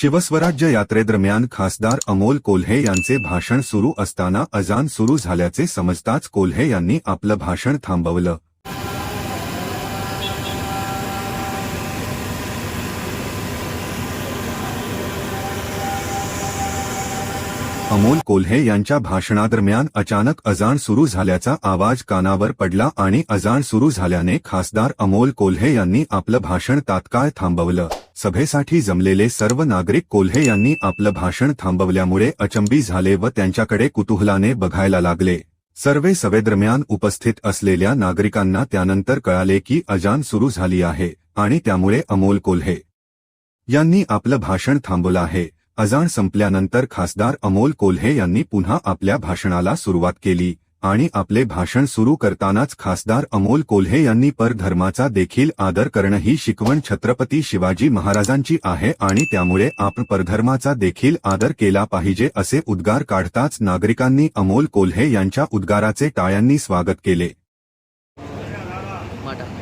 शिवस्वराज्य यात्रेदरम्यान खासदार अमोल कोल्हे यांचे भाषण सुरू असताना अजान सुरू झाल्याचे समजताच कोल्हे यांनी आपलं भाषण थांबवलं. अमोल कोल्हे यांच्या भाषणादरम्यान अचानक अजान सुरू झाल्याचा आवाज कानावर पडला आणि अजान सुरू झाल्याने खासदार अमोल कोल्हे यांनी आपलं भाषण तात्काळ थांबवलं. सभेसाठी जमलेले सर्व नागरिक कोल्हे यांनी आपलं भाषण थांबवल्यामुळे अचंबी झाले व त्यांच्याकडे कुतूहलाने बघायला लागले. सभेदरम्यान उपस्थित असलेल्या नागरिकांना त्यानंतर कळाले की अजान सुरू झाली आहे आणि त्यामुळे अमोल कोल्हे यांनी आपलं भाषण थांबवलं आहे. अजान संपल्यानंतर खासदार अमोल कोल्हे यांनी पुन्हा आपल्या भाषणाला सुरुवात केली आणि आपले भाषण सुरू करतानाच खासदार अमोल कोल्हे यांनी परधर्माचा देखील आदर करणं ही शिकवण छत्रपती शिवाजी महाराजांची आहे आणि त्यामुळे आपण परधर्माचा देखील आदर केला पाहिजे असे उद्गार काढताच नागरिकांनी अमोल कोल्हे यांच्या उद्गाराचे टाळ्यांनी स्वागत केले.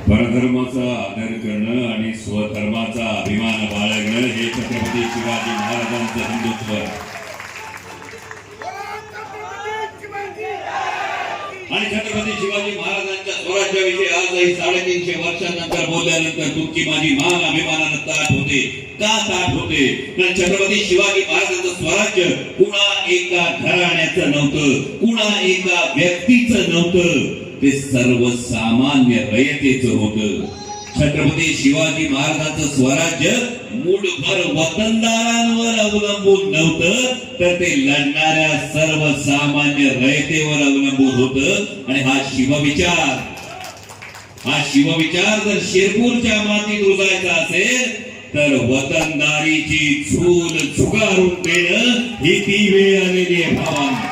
परधर्माचा आदर करणं आणि स्वधर्माचा अभिमान बाळगणं हे छत्रपती शिवाजी महाराजांचं हिंदुत्व आणि छत्रपती शिवाजी महाराजांच्या स्वराज्याविषयी आजही 350 वर्षांनंतर बोलल्यानंतर तुमची माझी मान अभिमानानं ताठ होते. का ताठ होते? कारण छत्रपती शिवाजी महाराजांचं स्वराज्य कुणा एका घराण्याचं नव्हतं, कुणा एका व्यक्तीचं नव्हतं, ते सर्वसामान्य रयतेचं होतं. छत्रपती शिवाजी महाराजांचं स्वराज्य मूठभर वतनदारांवर अवलंबून नव्हतं, तर ते लढणाऱ्या सर्वसामान्य रयतेवर अवलंबून होतं. आणि हा शिवविचार जर शिरपूरच्या मातीत रुजायचा असेल तर वतनदारीची चूल झुगारून देणं ही ती वेळ आलेली आहे भावांनो.